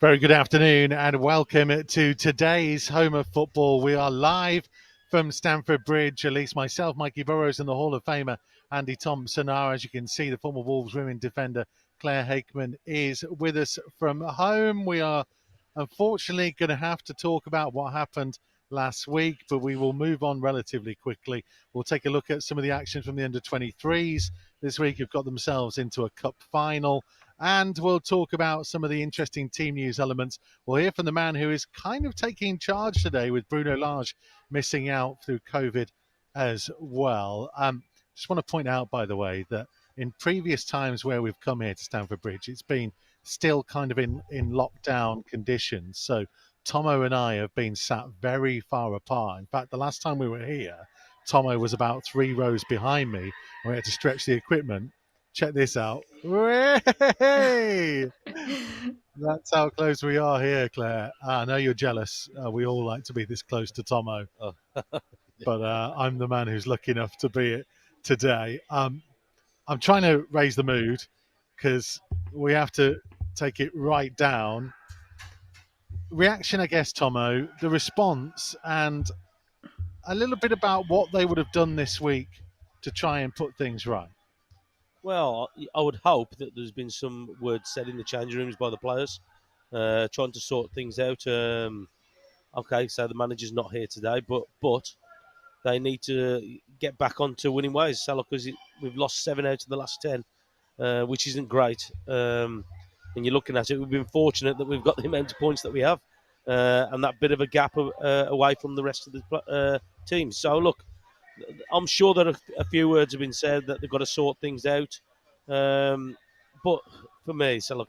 Very good afternoon and welcome to today's Home of Football. We are live from Stamford Bridge. At least myself, Mikey Burrows, and the Hall of Famer Andy Thompson are. As you can see, the former Wolves women defender Claire Hakeman is with us from home. We are unfortunately going to have to talk about what happened last week, but we will move on relatively quickly. We'll take a look at some of the action from the under-23s this week, who've got themselves into a cup final. And we'll talk about some of the interesting team news elements. We'll hear from the man who is kind of taking charge today, with Bruno Lage missing out through COVID as well. Just want to point out, by the way, that in previous times where we've come here to Stamford Bridge, it's been still kind of in lockdown conditions. So Tomo and I have been sat very far apart. In fact, the last time we were here, Tomo was about 3 rows behind me. We had to stretch the equipment. Check this out. Hey! That's how close we are here, Claire. I know you're jealous. We all like to be this close to Tomo. Oh. But I'm the man who's lucky enough to be it today. I'm trying to raise the mood because we have to take it right down. Reaction, I guess, Tomo, the response, and a little bit about what they would have done this week to try and put things right. Well, I would hope that there's been some words said in the change rooms by the players, trying to sort things out. Okay, so the manager's not here today, but they need to get back onto winning ways. So, because we've lost 7 out of the last 10, which isn't great. And you're looking at it, we've been fortunate that we've got the amount of points that we have, and that bit of a gap away from the rest of the teams. So, look, I'm sure that a few words have been said that they've got to sort things out. But for me, so look,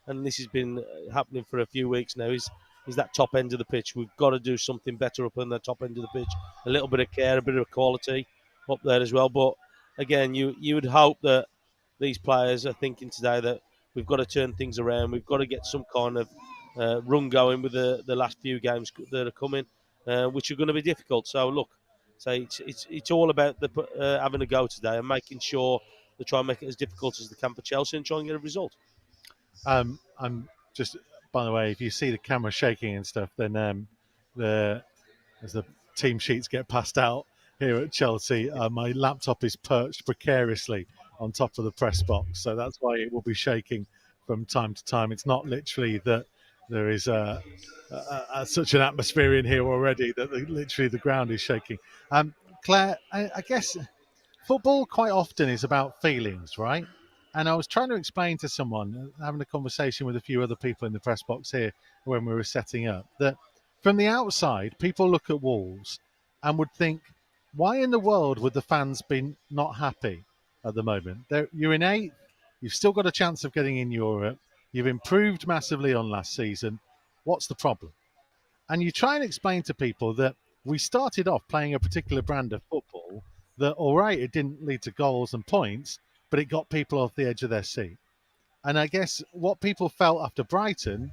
and this has been happening for a few weeks now, is that top end of the pitch. We've got to do something better up on the top end of the pitch. A little bit of care, a bit of quality up there as well. But again, you would hope that these players are thinking today that we've got to turn things around. We've got to get some kind of run going with the last few games that are coming, which are going to be difficult. So look, so it's all about having a go today and making sure they try and make it as difficult as they can for Chelsea and try and get a result. I'm just, by the way, if you see the camera shaking and stuff, then as the team sheets get passed out here at Chelsea, my laptop is perched precariously on top of the press box, so that's why it will be shaking from time to time. It's not literally that there is such an atmosphere in here already that literally the ground is shaking. Claire, I guess football quite often is about feelings, right? And I was trying to explain to someone, having a conversation with a few other people in the press box here when we were setting up, that from the outside, people look at Wolves and would think, why in the world would the fans be not happy at the moment? You're in 8th, you've still got a chance of getting in Europe, you've improved massively on last season. What's the problem? And you try and explain to people that we started off playing a particular brand of football that, all right, it didn't lead to goals and points, but it got people off the edge of their seat. And I guess what people felt after Brighton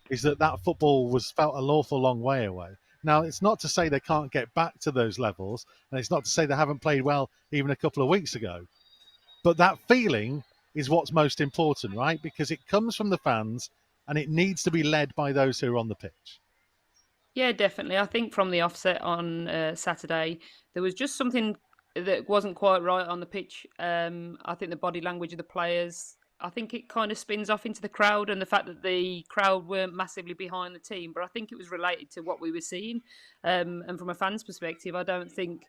is that football was felt an awful long way away. Now, it's not to say they can't get back to those levels, and it's not to say they haven't played well even a couple of weeks ago. But that feeling is what's most important, right? Because it comes from the fans, and it needs to be led by those who are on the pitch. Yeah, definitely. I think from the offset on Saturday, there was just something that wasn't quite right on the pitch. I think the body language of the players, I think it kind of spins off into the crowd and the fact that the crowd weren't massively behind the team. But I think it was related to what we were seeing. And from a fan's perspective, I don't think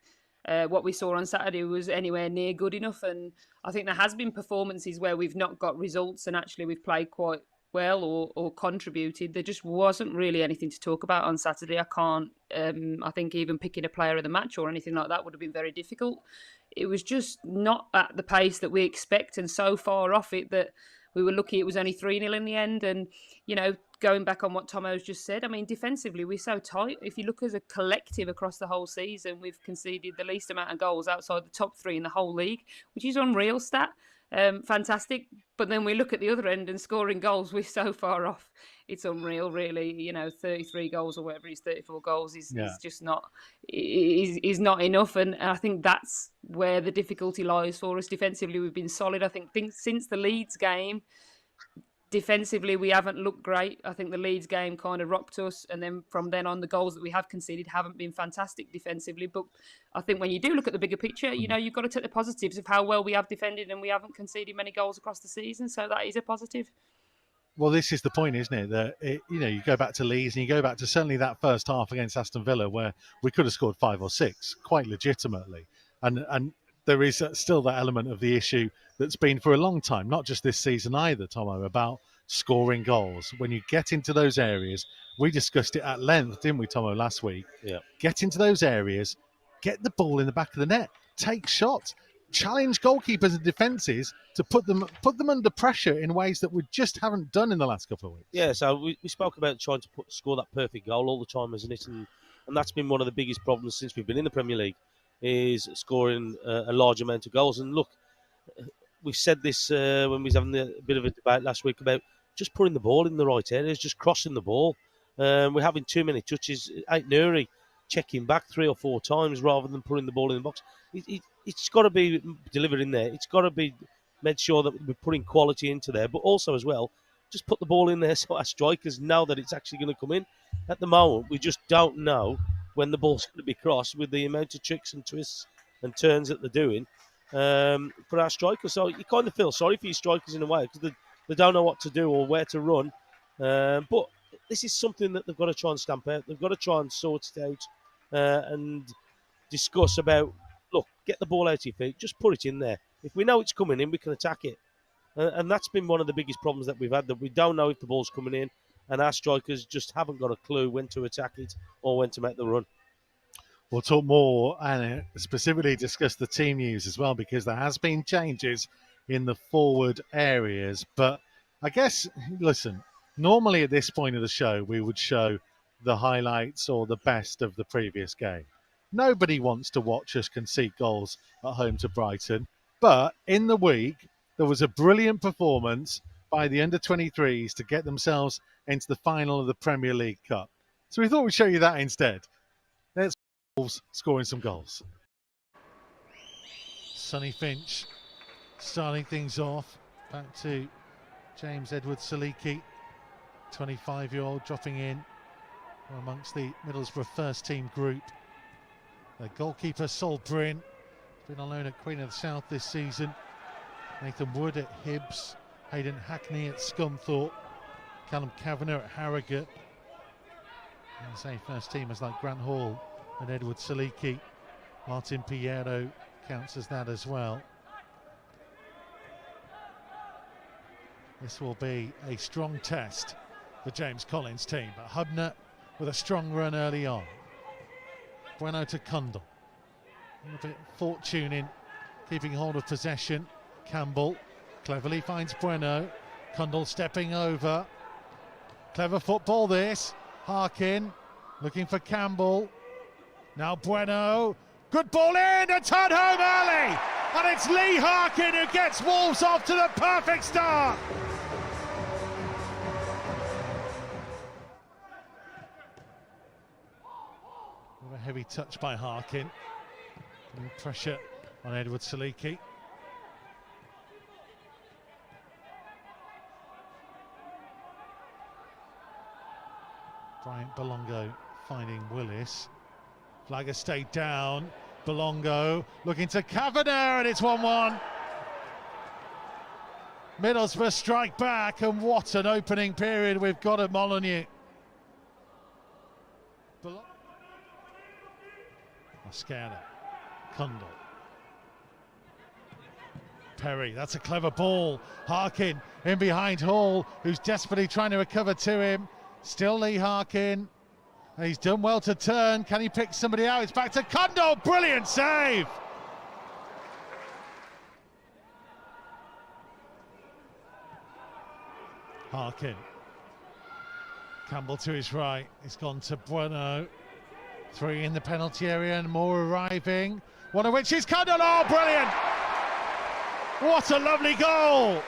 what we saw on Saturday was anywhere near good enough. And I think there has been performances where we've not got results and actually we've played quite well or contributed. There just wasn't really anything to talk about on Saturday. I think even picking a player of the match or anything like that would have been very difficult. It was just not at the pace that we expect and so far off it that we were lucky it was only 3-0 in the end. And, going back on what Tomo's just said, I mean, defensively, we're so tight. If you look as a collective across the whole season, we've conceded the least amount of goals outside the top 3 in the whole league, which is unreal stat. Fantastic. But then we look at the other end and scoring goals, we're so far off. It's unreal, really. 33 goals or whatever it is, 34 goals is just not is not enough. And I think that's where the difficulty lies for us. Defensively, we've been solid. I think since the Leeds game, defensively, we haven't looked great. I think the Leeds game kind of rocked us. And then from then on, the goals that we have conceded haven't been fantastic defensively. But I think when you do look at the bigger picture, you've got to take the positives of how well we have defended, and we haven't conceded many goals across the season. So that is a positive. Well, this is the point, isn't it? That you go back to Leeds and you go back to certainly that first half against Aston Villa, where we could have scored 5 or 6 quite legitimately, and there is still that element of the issue that's been for a long time, not just this season either, Tomo, about scoring goals. When you get into those areas, we discussed it at length, didn't we, Tomo, last week? Yeah. Get into those areas, get the ball in the back of the net, take shots. Challenge goalkeepers and defences to put them under pressure in ways that we just haven't done in the last couple of weeks. Yeah, so we spoke about trying to score that perfect goal all the time, isn't it? And that's been one of the biggest problems since we've been in the Premier League, is scoring a large amount of goals. And look, we said this when we was having a bit of a debate last week about just putting the ball in the right areas, just crossing the ball. We're having too many touches. Nuri checking back 3 or 4 times rather than putting the ball in the box. It's got to be delivered in there. It's got to be made sure that we're putting quality into there, but also as well, just put the ball in there so our strikers know that it's actually going to come in. At the moment, we just don't know when the ball's going to be crossed with the amount of tricks and twists and turns that they're doing for our strikers. So you kind of feel sorry for your strikers in a way, because they don't know what to do or where to run. But this is something that they've got to try and stamp out. They've got to try and sort it out and discuss about, look, get the ball out of your feet, just put it in there. If we know it's coming in, we can attack it. And that's been one of the biggest problems that we've had, that we don't know if the ball's coming in, and our strikers just haven't got a clue when to attack it or when to make the run. We'll talk more and specifically discuss the team news as well, because there has been changes in the forward areas. But I guess, listen, normally at this point of the show, we would show the highlights or the best of the previous game. Nobody wants to watch us concede goals at home to Brighton. But in the week, there was a brilliant performance by the under-23s to get themselves into the final of the Premier League Cup. So we thought we'd show you that instead. Let's Wolves scoring some goals. Sonny Finch starting things off. Back to James Edwards-Saliki, 25-year-old, dropping in amongst the Middlesbrough first-team group. Their goalkeeper, Sol Bryn, been on loan at Queen of the South this season. Nathan Wood at Hibs, Hayden Hackney at Scunthorpe, Callum Kavanagh at Harrogate. And the same first teamers like Grant Hall and Edward Saliki. Martin Piero counts as that as well. This will be a strong test for James Collins' team, but Hubner with a strong run early on. Bueno to Cundle. A little bit fortune in keeping hold of possession. Campbell cleverly finds Bueno. Cundle stepping over. Clever football this. Harkin looking for Campbell. Now Bueno. Good ball in and turned home early. And it's Lee Harkin who gets Wolves off to the perfect start. A heavy touch by Harkin. Putting pressure on Edward Saliki. Bryant Belongo finding Willis. Flagger stayed down. Belongo looking to Kavanagh, and it's 1-1. Middlesbrough strike back, and what an opening period we've got at Molineux. Mascada, Cundle, Perry, that's a clever ball. Harkin in behind Hall, who's desperately trying to recover to him. Still Lee Harkin. He's done well to turn. Can he pick somebody out? It's back to Cundle. Brilliant save. Harkin. Campbell to his right. He's gone to Bueno. 3 in the penalty area and more arriving. One of which is Cundle. Oh, brilliant. What a lovely goal.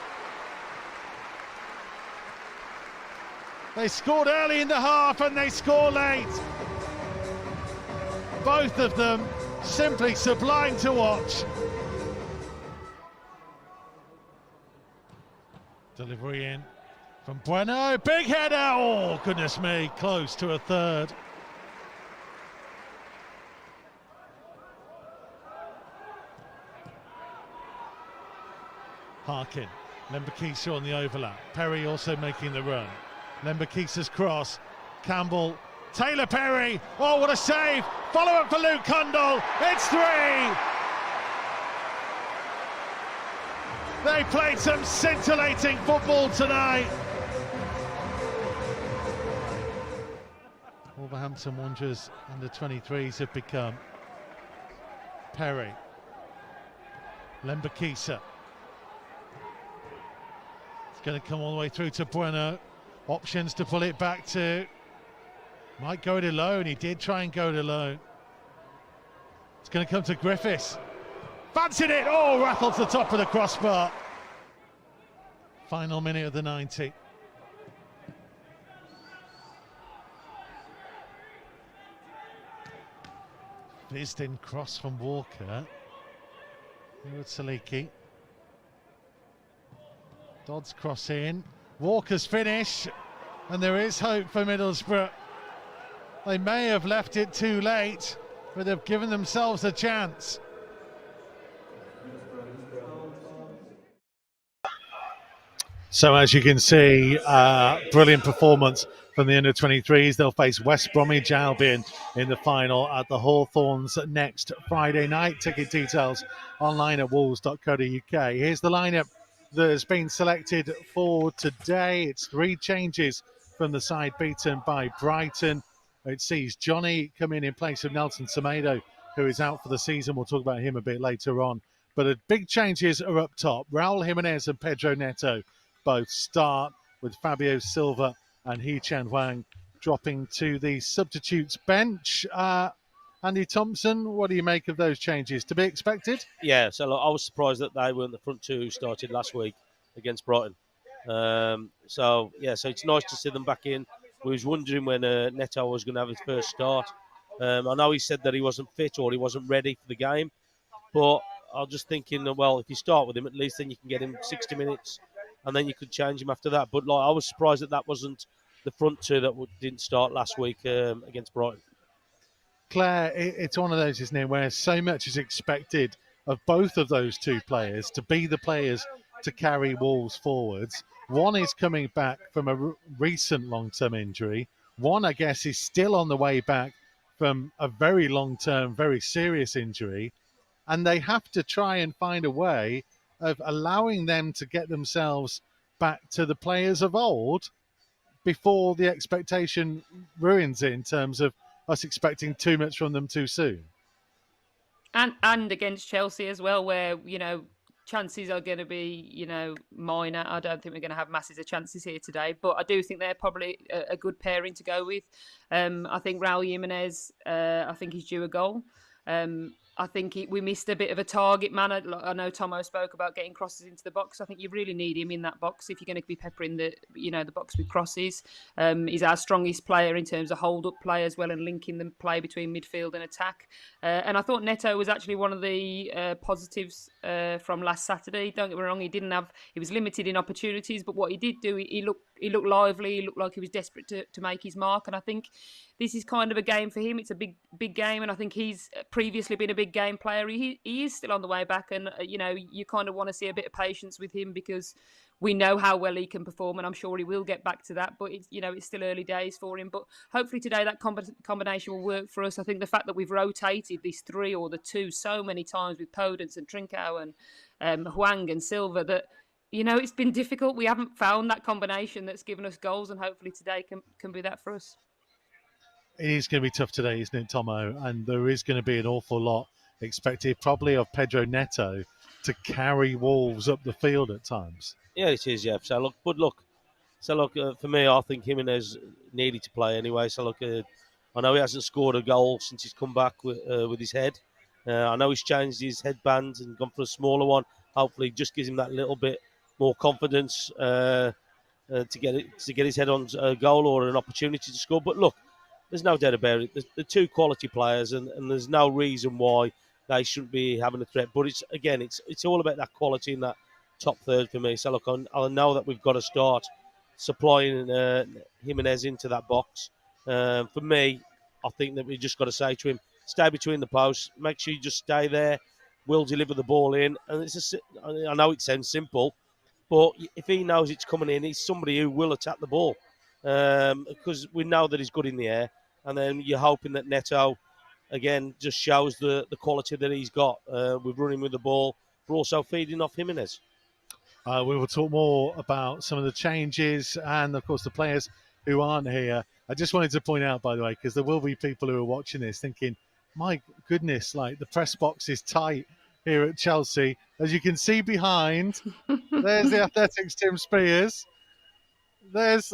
They scored early in the half and they score late. Both of them simply sublime to watch. Delivery in From Bueno, big header. Oh, goodness me, close to a third. Harkin, Lembakisa on the overlap. Perry also making the run. Lembakisa's cross. Campbell, Taylor Perry. Oh, what a save! Follow up for Luke Cundall. It's 3. They played some scintillating football tonight. Wolverhampton Wanderers under 23s have become Perry, Lembakisa. It's going to come all the way through to Bueno. Options to pull it back to. Might go it alone. He did try and go it alone. It's going to come to Griffiths. Fancied it. Oh, rattled to the top of the crossbar. Final minute of the 90. Fizzed in cross from Walker. Here with Saliki. Dodd's cross in. Walker's finish. And there is hope for Middlesbrough. They may have left it too late, but they've given themselves a chance. So as you can see, brilliant performance from the under-23s. They'll face West Bromwich Albion in the final at the Hawthorns next Friday night. Ticket details online at wolves.co.uk. Here's the lineup that has been selected for today. It's 3 changes from the side beaten by Brighton. It sees Johnny come in place of Nelson Semedo, who is out for the season. We'll talk about him a bit later on. But the big changes are up top. Raul Jimenez and Pedro Neto both start, with Fabio Silva and Hee-Chan Hwang dropping to the substitutes bench. Andy Thompson, what do you make of those changes? To be expected? Yeah, so I was surprised that they weren't the front two who started last week against Brighton. So it's nice to see them back in. We was wondering when Neto was going to have his first start. I know he said that he wasn't fit or he wasn't ready for the game, but I was just thinking, well, if you start with him, at least then you can get him 60 minutes and then you could change him after that. But I was surprised that wasn't the front two that didn't start last week against Brighton. Claire, it's one of those, isn't it, where so much is expected of both of those two players to be the players to carry Wolves forwards. One is coming back from a recent long-term injury. One, I guess, is still on the way back from a very long-term, very serious injury. And they have to try and find a way of allowing them to get themselves back to the players of old before the expectation ruins it in terms of us expecting too much from them too soon. And against Chelsea as well, where, chances are going to be, minor. I don't think we're going to have masses of chances here today, but I do think they're probably a good pairing to go with. I think Raul Jimenez, I think he's due a goal. I think we missed a bit of a target man. I know Tomo spoke about getting crosses into the box. I think you really need him in that box if you're going to be peppering the box with crosses. He's our strongest player in terms of hold-up play as well and linking the play between midfield and attack. And I thought Neto was actually one of the positives from last Saturday. Don't get me wrong, he was limited in opportunities, but what he did do, he looked lively. He looked like he was desperate to make his mark. And I think this is kind of a game for him. It's a big game, and I think he's previously been a big game player. He is still on the way back, and you kind of want to see a bit of patience with him because we know how well he can perform, and I'm sure he will get back to that. But it's still early days for him. But hopefully today that combination will work for us. I think the fact that we've rotated these 3 or the 2 so many times with Podence and Trincao and Hwang and Silva that it's been difficult. We haven't found that combination that's given us goals, and hopefully today can be that for us. It is going to be tough today, isn't it, Tomo? And there is going to be an awful lot expected, probably of Pedro Neto to carry Wolves up the field at times. Yeah, it is, yeah. So look, for me, I think Jimenez needed to play anyway. So I know he hasn't scored a goal since he's come back with his head. I know he's changed his headband and gone for a smaller one. Hopefully, it just gives him that little bit more confidence to get his head on a goal or an opportunity to score. But look, there's no doubt about it. They're 2 quality players, and there's no reason why they shouldn't be having a threat. But it's all about that quality in that top third for me. So look, I know that we've got to start supplying Jimenez into that box. For me, I think that we just got to say to him, stay between the posts, make sure you just stay there. We'll deliver the ball in. And I know it sounds simple, but if he knows it's coming in, he's somebody who will attack the ball, because we know that he's good in the air. And then you're hoping that Neto, again, just shows the quality that he's got with running with the ball, but also feeding off Jimenez. We will talk more about some of the changes and, of course, the players who aren't here. I just wanted to point out, by the way, because there will be people who are watching this thinking, my goodness, like the press box is tight here at Chelsea. As you can see behind, there's the Athletics Tim Spears. There's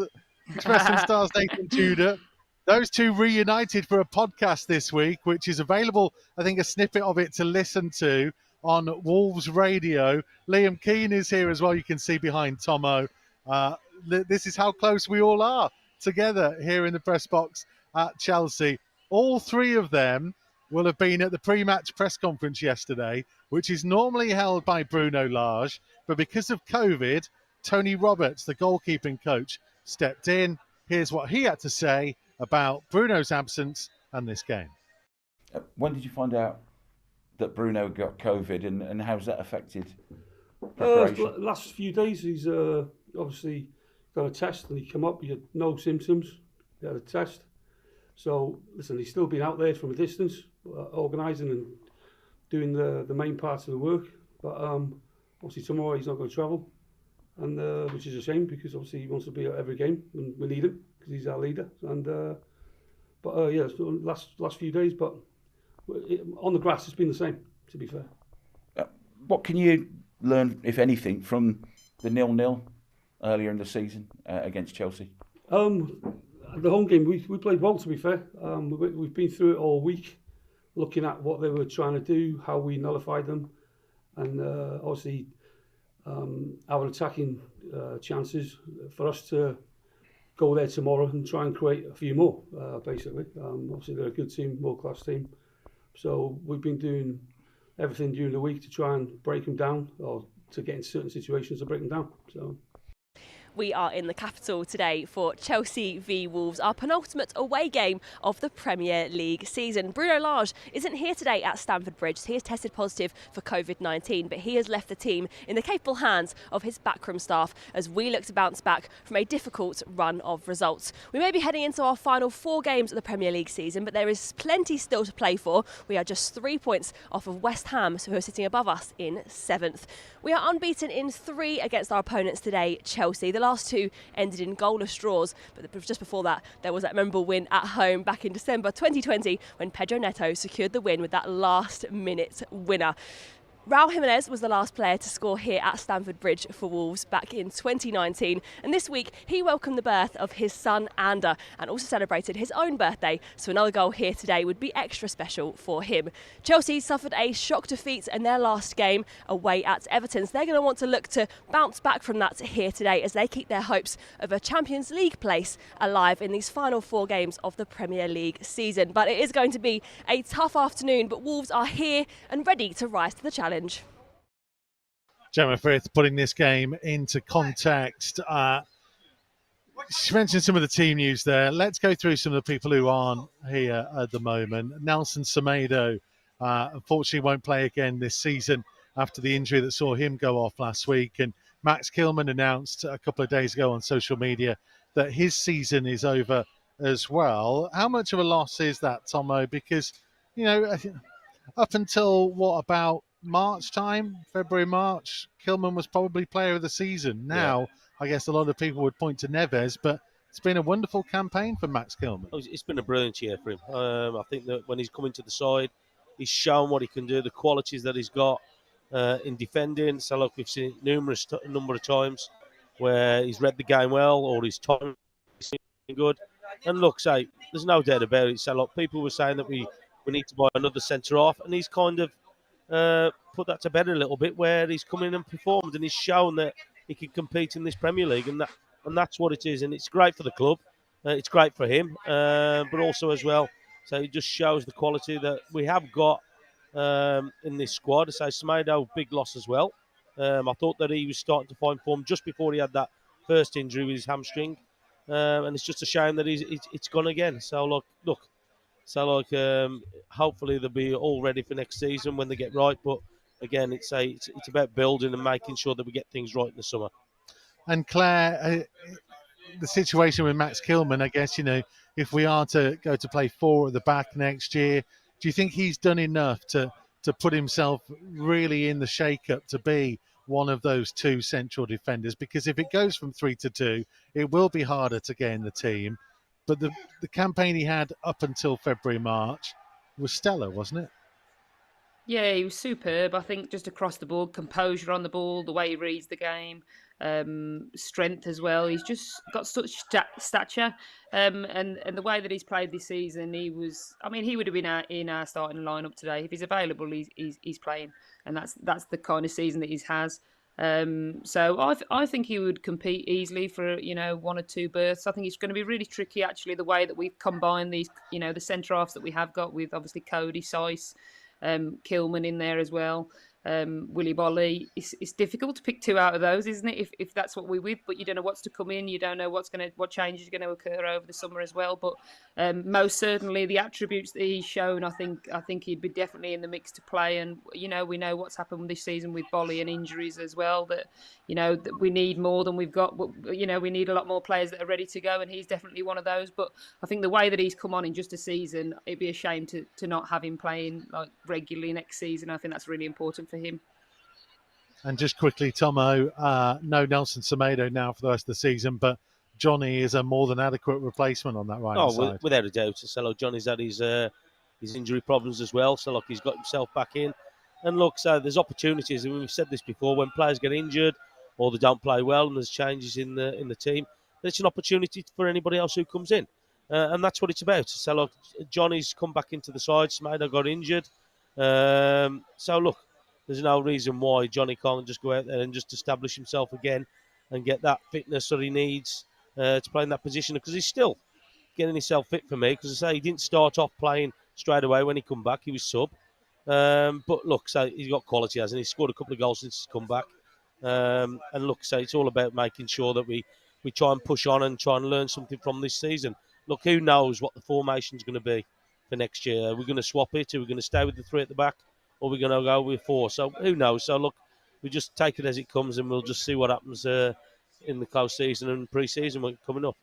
Wrestling Stars Nathan Tudor. Those two reunited for a podcast this week, which is available, I think, a snippet of it to listen to on Wolves Radio. Liam Keane is here as well. You can see behind Tomo. This is how close we all are together here in the press box at Chelsea. All three of them will have been at the pre-match press conference yesterday, which is normally held by Bruno Lage. But because of COVID, Tony Roberts, the goalkeeping coach, stepped in. Here's what he had to say about Bruno's absence and this game. When did you find out that Bruno got COVID, and how's that affected preparation? Last few days, he's obviously got a test, and he came up. He had no symptoms. He had a test. So, listen, he's still been out there from a distance, organising and doing the main parts of the work. But obviously tomorrow he's not going to travel, and which is a shame, because obviously he wants to be at every game, and we need him because he's our leader. And yeah, so last few days, but on the grass it's been the same, to be fair. What can you learn, if anything, from the 0-0 earlier in the season against Chelsea? The home game, we played well, to be fair. We've been through it all week, looking at what they were trying to do, how we nullified them, and obviously our attacking chances for us to go there tomorrow and try and create a few more, basically. Obviously they're a good team, world-class team. So we've been doing everything during the week to try and break them down, or to get in certain situations to break them down. So. We are in the capital today for Chelsea v Wolves, our penultimate away game of the Premier League season. Bruno Lage isn't here today at Stamford Bridge. He has tested positive for COVID-19, but he has left the team in the capable hands of his backroom staff as we look to bounce back from a difficult run of results. We may be heading into our final 4 games of the Premier League season, but there is plenty still to play for. We are just 3 points off of West Ham, who are sitting above us in 7th. We are unbeaten in 3 against our opponents today, Chelsea. The last 2 ended in goalless draws, but just before that, there was that memorable win at home back in December 2020 when Pedro Neto secured the win with that last-minute winner. Raul Jimenez was the last player to score here at Stamford Bridge for Wolves back in 2019, and this week he welcomed the birth of his son Ander and also celebrated his own birthday, so another goal here today would be extra special for him. Chelsea suffered a shock defeat in their last game away at Everton, so they're going to want to look to bounce back from that here today as they keep their hopes of a Champions League place alive in these final 4 games of the Premier League season. But it is going to be a tough afternoon, but Wolves are here and ready to rise to the challenge. Gemma Frith putting this game into context. She mentioned some of the team news there. Let's go through some of the people who aren't here at the moment. Nelson Semedo, unfortunately, won't play again this season after the injury that saw him go off last week. And Max Kilman announced a couple of days ago on social media that his season is over as well. How much of a loss is that, Tomo? Because, you know, up until about March time, February, March, Kilman was probably player of the season. Now, I guess a lot of people would point to Neves, but it's been a wonderful campaign for Max Kilman. It's been a brilliant year for him. I think that when he's coming to the side, he's shown what he can do, the qualities that he's got in defending. So, look, we've seen it number of times where he's read the game well, or his time is good. And look, say, there's no doubt about it. So, look, people were saying that we need to buy another centre-half, and he's kind of put that to bed a little bit, where he's come in and performed, and he's shown that he can compete in this Premier League, and that's what it is. And it's great for the club, it's great for him, but also as well, so it just shows the quality that we have got in this squad. So Semedo, big loss as well. I thought that he was starting to find form just before he had that first injury with his hamstring, and it's just a shame that it's gone again. So look. So hopefully they'll be all ready for next season when they get right. But again, it's about building and making sure that we get things right in the summer. And Claire, the situation with Max Kilman, I guess, if we are to go to play 4 at the back next year, do you think he's done enough to put himself really in the shake-up to be one of those 2 central defenders? Because if it goes from 3 to 2, it will be harder to get in the team. But the campaign he had up until February, March was stellar, wasn't it? Yeah, he was superb. I think just across the board, composure on the ball, the way he reads the game, strength as well. He's just got such stature, and the way that he's played this season, he would have been in our starting lineup today if he's available. He's playing, and that's the kind of season that he has. So I think he would compete easily for 1 or 2 berths. I think it's going to be really tricky actually the way that we've combined these the centre halves that we have got with obviously Cody, Seiss, Kilman in there as well. Willy Bolly. It's difficult to pick 2 out of those, isn't it? If that's what we're with, but you don't know what's to come in. You don't know what changes are going to occur over the summer as well. But most certainly the attributes that he's shown, I think he'd be definitely in the mix to play. And we know what's happened this season with Bolly and injuries as well. That that we need more than we've got. But we need a lot more players that are ready to go, and he's definitely one of those. But I think the way that he's come on in just a season, it'd be a shame to not have him playing like regularly next season. I think that's really important for him. And just quickly, Tomo, no Nelson Semedo now for the rest of the season, but Johnny is a more than adequate replacement on that right side. Without a doubt. So Johnny's had his injury problems as well. So he's got himself back in. And so there's opportunities, and we've said this before, when players get injured or they don't play well and there's changes in the team, it's an opportunity for anybody else who comes in. And that's what it's about. So Johnny's come back into the side, Semedo got injured. There's no reason why Johnny can't just go out there and just establish himself again and get that fitness that he needs to play in that position, because he's still getting himself fit for me. Because I say he didn't start off playing straight away when he come back; he was sub. So he's got quality, hasn't he? He's scored a couple of goals since he's come back. So it's all about making sure that we try and push on and try and learn something from this season. Who knows what the formation's going to be for next year? Are we going to swap it? Are we going to stay with the 3 at the back? Or we're going to go with 4. So who knows? So we just take it as it comes, and we'll just see what happens in the close season and pre-season coming up.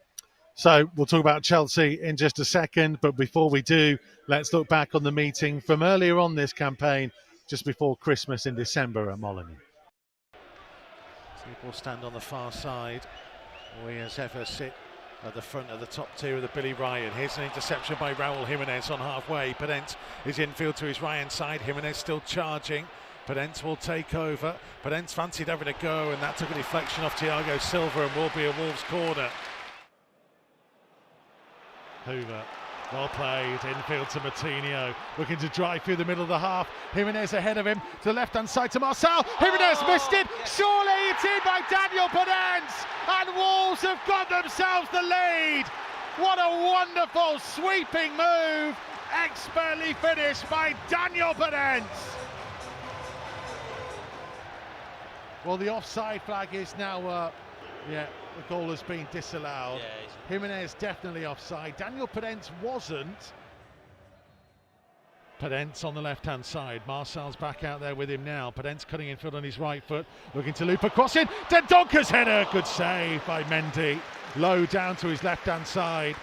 So we'll talk about Chelsea in just a second, but before we do, let's look back on the meeting from earlier on this campaign, just before Christmas in December at Molineux. People stand on the far side. We as ever sit at the front of the top tier of the Billy Ryan. Here's an interception by Raul Jimenez on halfway. Pedence is infield to his right-hand side. Jimenez still charging. Pedence will take over. Pedence fancied having a go, and that took a deflection off Thiago Silva and will be a Wolves corner. Hoover, well played, infield to Moutinho, looking to drive through the middle of the half. Jimenez ahead of him, to the left-hand side to Marcel. Jimenez missed it, surely it's in by Daniel Pedence, and Wolves have got themselves the lead. What a wonderful sweeping move, expertly finished by Daniel Pedence. Well, the offside flag is now up. Yeah, the goal has been disallowed. Jimenez definitely offside. Daniel Pedence wasn't. Pedence on the left-hand side. Marcel's back out there with him now. Pedence cutting in field on his right foot, looking to loop across it. Dendonker's header, good save by Mendy. Low down to his left-hand side.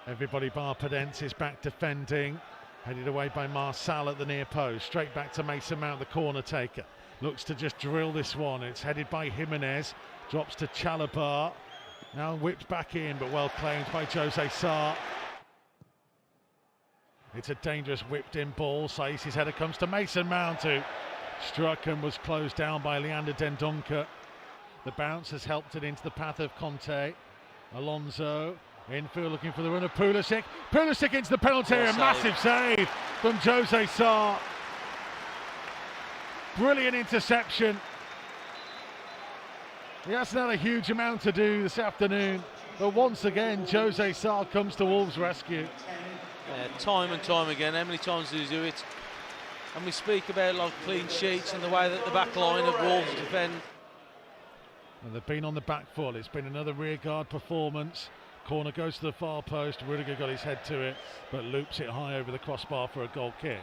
Everybody bar Pedence is back defending. Headed away by Marcel at the near post. Straight back to Mason Mount, the corner taker. Looks to just drill this one. It's headed by Jimenez. Drops to Chalabar. Now whipped back in, but well claimed by Jose Sarr. It's a dangerous whipped-in ball. Saïs's header comes to Mason Mount, who struck and was closed down by Leander Dendoncker. The bounce has helped it into the path of Conte. Alonso, infield looking for the run of Pulisic. Pulisic into the penalty area, massive save from Jose Sarr. Brilliant interception. He hasn't had a huge amount to do this afternoon, but once again Jose Sarr comes to Wolves' rescue. Time and time again, how many times do you do it? And we speak about clean sheets and the way that the back line of Wolves defend. And they've been on the back foot. It's been another rearguard performance. Corner goes to the far post. Rudiger got his head to it, but loops it high over the crossbar for a goal kick.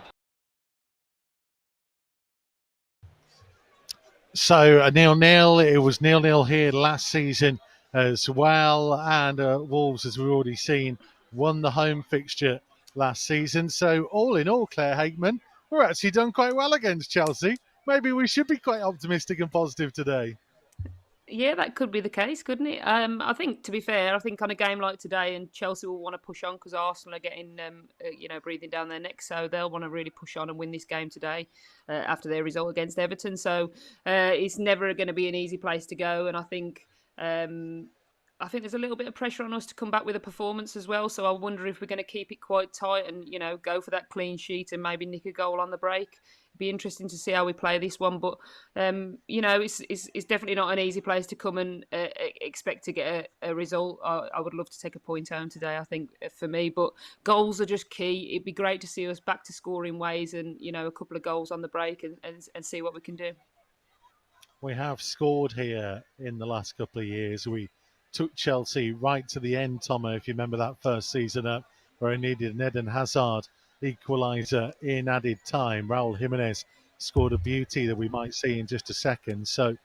So a 0-0. It was 0-0 here last season as well. And Wolves, as we've already seen, won the home fixture last season. So all in all, Claire Hageman, we're actually done quite well against Chelsea. Maybe we should be quite optimistic and positive today. Yeah, that could be the case, couldn't it? I think, to be fair, I think on a game like today, and Chelsea will want to push on because Arsenal are getting, breathing down their necks, so they'll want to really push on and win this game today after their result against Everton. So it's never going to be an easy place to go, and I think there's a little bit of pressure on us to come back with a performance as well. So I wonder if we're going to keep it quite tight and, go for that clean sheet and maybe nick a goal on the break. It'd be interesting to see how we play this one. But, it's definitely not an easy place to come and expect to get a result. I would love to take a point home today, I think, for me. But goals are just key. It'd be great to see us back to scoring ways and, a couple of goals on the break and see what we can do. We have scored here in the last couple of years. We took Chelsea right to the end, Tomo, if you remember that first season up, where he needed an Eden Hazard equaliser in added time. Raul Jimenez scored a beauty that we might see in just a second. So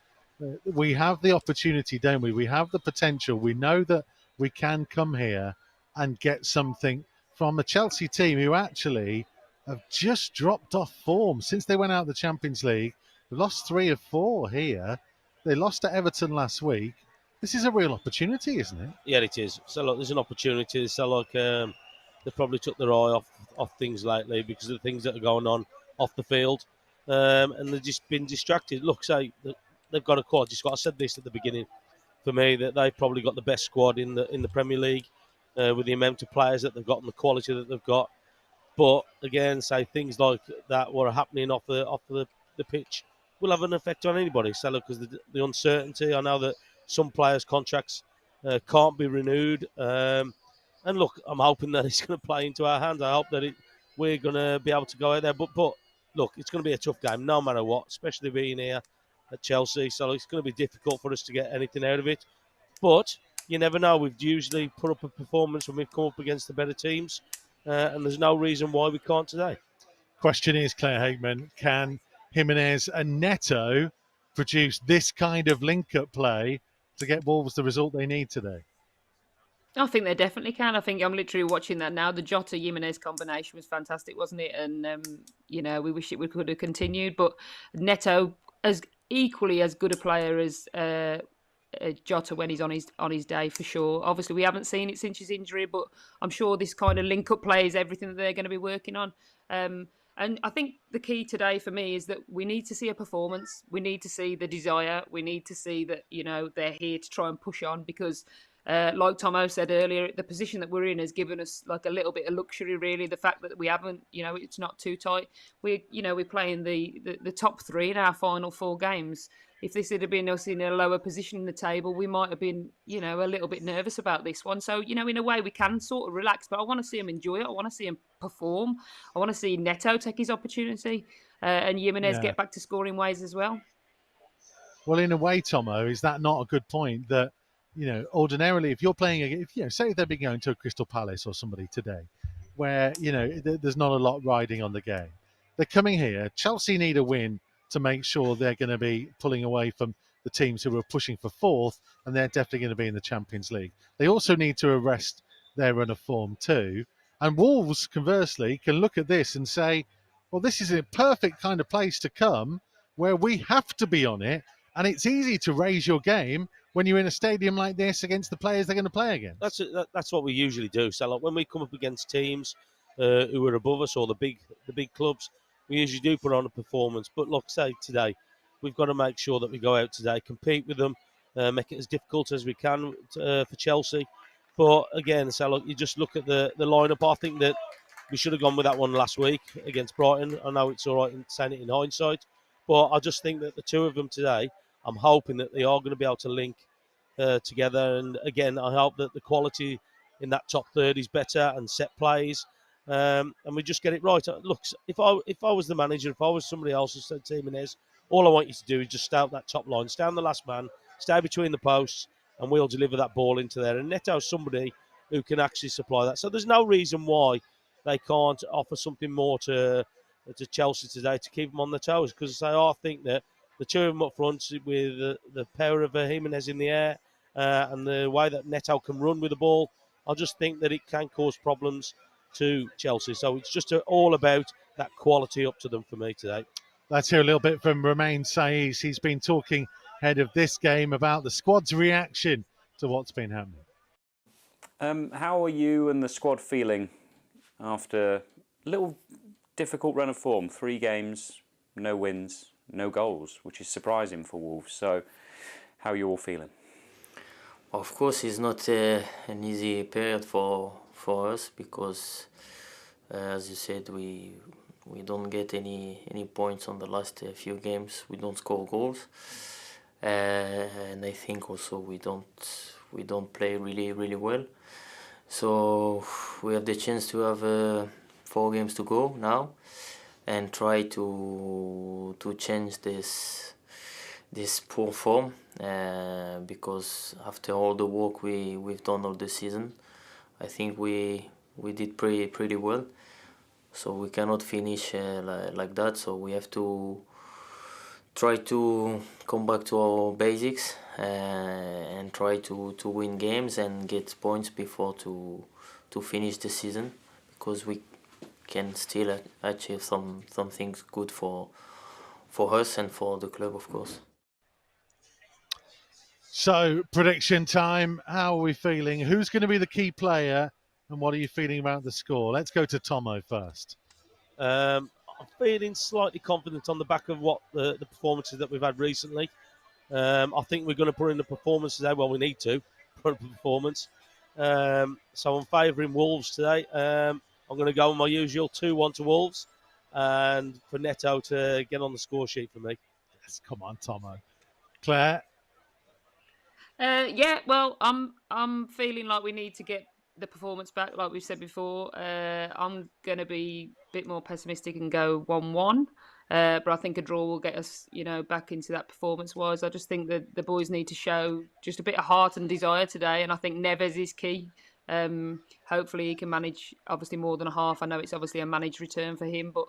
we have the opportunity, don't we? We have the potential. We know that we can come here and get something from a Chelsea team who actually have just dropped off form since they went out of the Champions League. They lost 3 of 4 here. They lost to Everton last week. This is a real opportunity, isn't it? Yeah, it is. So look, there's an opportunity. So look, they probably took their eye off things lately because of the things that are going on off the field, and they've just been distracted. Look, say they've got a quad. I said this at the beginning. For me, that they've probably got the best squad in the Premier League with the amount of players that they've got and the quality that they've got. But again, say things like that were happening off the pitch will have an effect on anybody. So look, because the uncertainty. I know that some players' contracts can't be renewed. And look, I'm hoping that it's going to play into our hands. I hope that we're going to be able to go out there. But look, it's going to be a tough game no matter what, especially being here at Chelsea. So it's going to be difficult for us to get anything out of it. But you never know. We've usually put up a performance when we've come up against the better teams. And there's no reason why we can't today. Question is, Claire Hageman, can Jimenez and Neto produce this kind of link-up play to get Wolves the result they need today? I think they definitely can. I think I'm literally watching that now. The Jota-Jimenez combination was fantastic, wasn't it? And, we wish it could have continued. But Neto, as equally as good a player as Jota when he's on his day, for sure. Obviously, we haven't seen it since his injury, but I'm sure this kind of link-up play is everything that they're going to be working on. And I think the key today for me is that we need to see a performance. We need to see the desire. We need to see that, they're here to try and push on because, like Tomo said earlier, the position that we're in has given us like a little bit of luxury, really. The fact that we haven't, it's not too tight. We're playing the top 3 in our final 4 games. If this had been us in a lower position in the table, we might have been, a little bit nervous about this one. So, in a way, we can sort of relax. But I want to see him enjoy it. I want to see him perform. I want to see Neto take his opportunity and Jimenez get back to scoring ways as well. Well, in a way, Tomo, is that not a good point that, ordinarily, if you're playing, say they've been going to a Crystal Palace or somebody today, where, there's not a lot riding on the game. They're coming here. Chelsea need a win to make sure they're going to be pulling away from the teams who are pushing for 4th, and they're definitely going to be in the Champions League. They also need to arrest their run of form too. And Wolves, conversely, can look at this and say, well, this is a perfect kind of place to come where we have to be on it, and it's easy to raise your game when you're in a stadium like this against the players they're going to play against. That's what we usually do. So like when we come up against teams who are above us or the big clubs, we usually do put on a performance. But look, say today, we've got to make sure that we go out today, compete with them, make it as difficult as we can for Chelsea. But again, so look, you just look at the lineup. I think that we should have gone with that one last week against Brighton. I know it's all right in saying it in hindsight, but I just think that the two of them today, I'm hoping that they are going to be able to link together. And again, I hope that the quality in that top third is better and set plays. And we just get it right. Look, if I was the manager, if I was somebody else who said to Jimenez, all I want you to do is just stay out that top line, stay on the last man, stay between the posts, and we'll deliver that ball into there. And Neto's somebody who can actually supply that. So there's no reason why they can't offer something more to Chelsea today to keep them on their toes. Because I think that the two of them up front, with the power of Jimenez in the air and the way that Neto can run with the ball, I just think that it can cause problems to Chelsea. So it's just all about that quality up to them for me today. Let's hear a little bit from Romain Saiz. He's been talking ahead of this game about the squad's reaction to what's been happening. How are you and the squad feeling after a little difficult run of form? 3 games, no wins, no goals, which is surprising for Wolves. So how are you all feeling? Of course, it's not an easy period for us because, as you said, we don't get any points on the last few games. We don't score goals, and I think also we don't play really well. So we have the chance to have 4 games to go now, and try to change this poor form, because after all the work we've done all the season, I think we did pretty well. So we cannot finish like that. So we have to try to come back to our basics and try to win games and get points before to finish the season, because we can still achieve some things good for us and for the club, of course. So, prediction time. How are we feeling? Who's going to be the key player, and what are you feeling about the score? Let's go to Tomo first. I'm feeling slightly confident on the back of what the performances that we've had recently. I think we're going to put in the performance today. Well, we need to put in a performance. So I'm favouring Wolves today. I'm going to go with my usual 2-1 to Wolves, and for Neto to get on the score sheet for me. Yes, come on, Tomo. Claire? Yeah, well, I'm feeling like we need to get the performance back, like we've said before. I'm going to be a bit more pessimistic and go 1-1. But I think a draw will get us, back into that performance-wise. I just think that the boys need to show just a bit of heart and desire today, and I think Neves is key. Hopefully he can manage, obviously, more than a half. I know it's obviously a managed return for him, but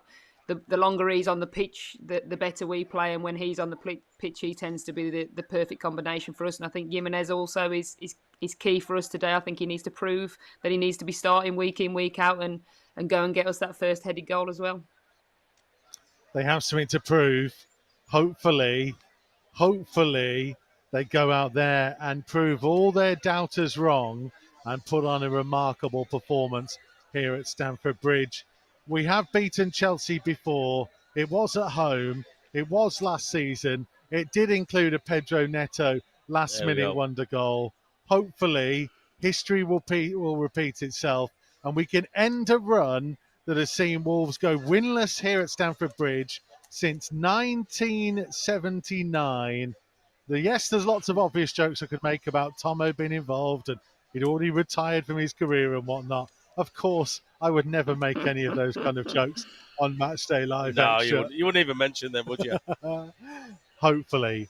the longer he's on the pitch, the better we play, and when he's on the pitch, he tends to be the perfect combination for us. And I think Jimenez also is key for us today. I think he needs to prove that he needs to be starting week in, week out, and go and get us that first headed goal as well. They have something to prove. Hopefully, they go out there and prove all their doubters wrong and put on a remarkable performance here at Stamford Bridge. We have beaten Chelsea before. It was at home. It was last season. It did include a Pedro Neto last-minute wonder goal. Hopefully, history will repeat itself, and we can end a run that has seen Wolves go winless here at Stamford Bridge since 1979. Yes, there's lots of obvious jokes I could make about Tomo being involved, and he'd already retired from his career and whatnot. Of course, I would never make any of those kind of jokes on Matchday Live. No, you wouldn't even mention them, would you? Hopefully.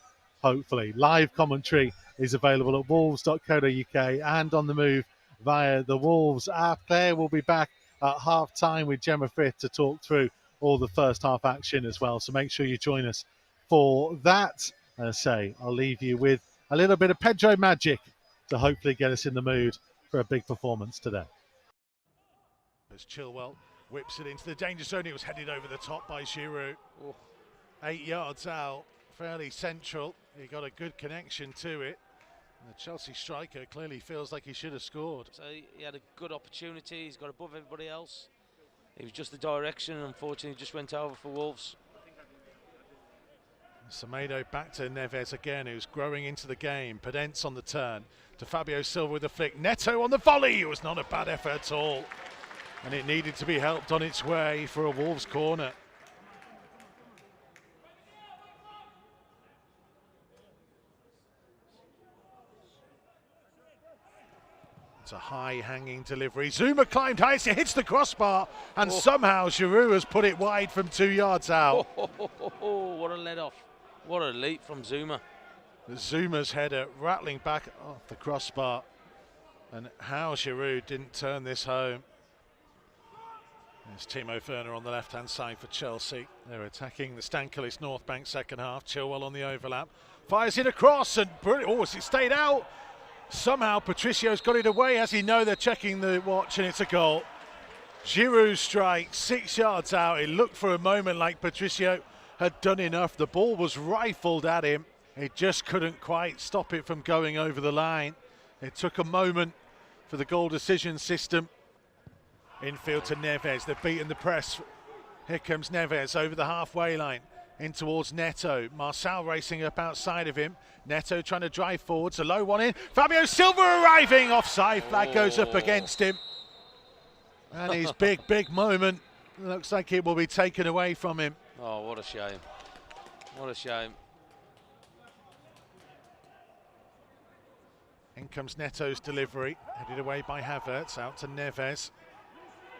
Live commentary is available at wolves.co.uk and on the move via the Wolves app. Claire will be back at half-time with Gemma Frith to talk through all the first half action as well. So make sure you join us for that. I'll leave you with a little bit of Pedro magic to hopefully get us in the mood for a big performance today. As Chilwell whips it into the danger zone, it was headed over the top by Giroud. 8 yards out, fairly central. He got a good connection to it. And the Chelsea striker clearly feels like he should have scored. So he had a good opportunity. He's got above everybody else. It was just the direction, and unfortunately just went over for Wolves. Semedo back to Neves again, who's growing into the game. Pedence on the turn to Fabio Silva with the flick. Neto on the volley. It was not a bad effort at all. And it needed to be helped on its way for a Wolves corner. It's a high-hanging delivery. Zuma climbed high, it hits the crossbar, and somehow Giroud has put it wide from 2 yards out. What a let off. What a leap from Zuma. Zuma's header rattling back off the crossbar. And how Giroud didn't turn this home. There's Timo Werner on the left-hand side for Chelsea. They're attacking the Stankilis North Bank second half. Chilwell on the overlap. Fires it across and brilliant. Oh, has it stayed out? Somehow Patricio's got it away. As he know, they're checking the watch and it's a goal. Giroud strike 6 yards out. It looked for a moment like Patricio had done enough. The ball was rifled at him. He just couldn't quite stop it from going over the line. It took a moment for the goal decision system. Infield to Neves. They've beaten the press. Here comes Neves over the halfway line. In towards Neto. Marçal racing up outside of him. Neto trying to drive forwards. A low one in. Fabio Silva arriving. Offside flag goes up against him. And his big moment looks like it will be taken away from him. Oh, what a shame. What a shame. In comes Neto's delivery. Headed away by Havertz. Out to Neves.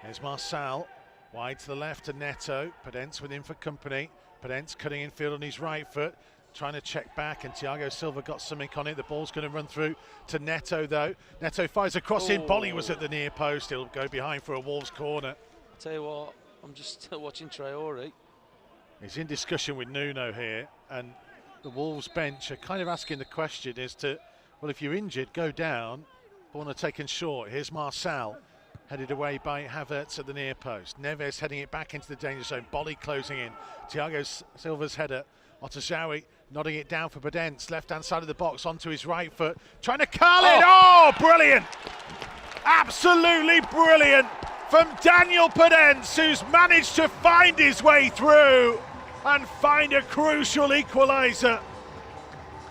There's Marçal. Wide to the left to Neto. Podence with him for company. Podence cutting infield on his right foot. Trying to check back, and Thiago Silva got something on it. The ball's going to run through to Neto, though. Neto fires a cross in. Bolly was at the near post. He'll go behind for a Wolves corner. I'll tell you what, I'm just still watching Traore. He's in discussion with Nuno here, and the Wolves bench are kind of asking the question as to, well, if you're injured, go down. Corner taken short. Here's Marçal, headed away by Havertz at the near post. Neves heading it back into the danger zone. Bolly closing in. Thiago Silva's header. Otajawi nodding it down for Podence. Left-hand side of the box onto his right foot. Trying to curl it. Oh, brilliant. Absolutely brilliant from Daniel Podence, who's managed to find his way through and find a crucial equaliser.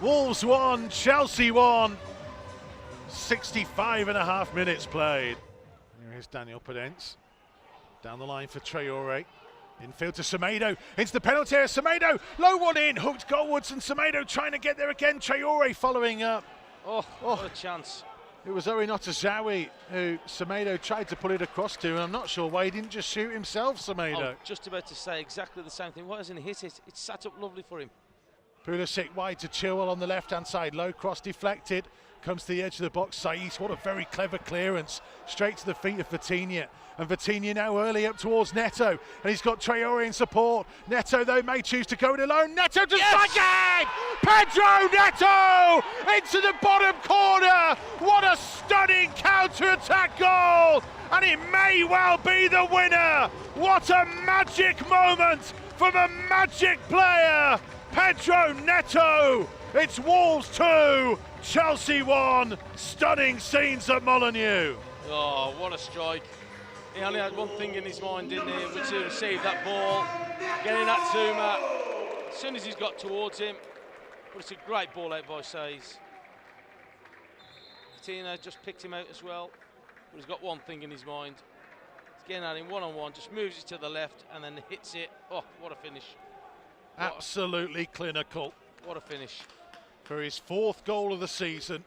Wolves 1, Chelsea 1. 65.5 minutes played. Here's Daniel Podence. Down the line for Traore. Infield to Semedo. Into the penalty area. Semedo. Low one in. Hooked goalwards, and Semedo trying to get there again. Traore following up. Oh, what a chance. It was Owen Otajawi who Semedo tried to put it across to, and I'm not sure why he didn't just shoot himself, Semedo. Just about to say exactly the same thing. Why hasn't he hit it? It's sat up lovely for him. Pulisic wide to Chilwell on the left-hand side. Low cross deflected. Comes to the edge of the box. Saiss, what a very clever clearance. Straight to the feet of Vitinha. And Vitinha now early up towards Neto. And he's got Traore in support. Neto, though, may choose to go it alone. Neto to strike it! Pedro Neto! Into the bottom corner! What a stunning counter-attack goal! And it may well be the winner! What a magic moment from a magic player! Pedro Neto! It's Wolves 2, Chelsea 1. Stunning scenes at Molineux. Oh, what a strike. He only had one thing in his mind, didn't he, which to receive that ball, getting at Zuma as soon as he's got towards him. But it's a great ball out by Saiss. Vitinha just picked him out as well, but he's got one thing in his mind. He's getting at him one-on-one, just moves it to the left and then hits it. Oh, what a finish. Absolutely clinical. What a finish. For his 4th goal of the season.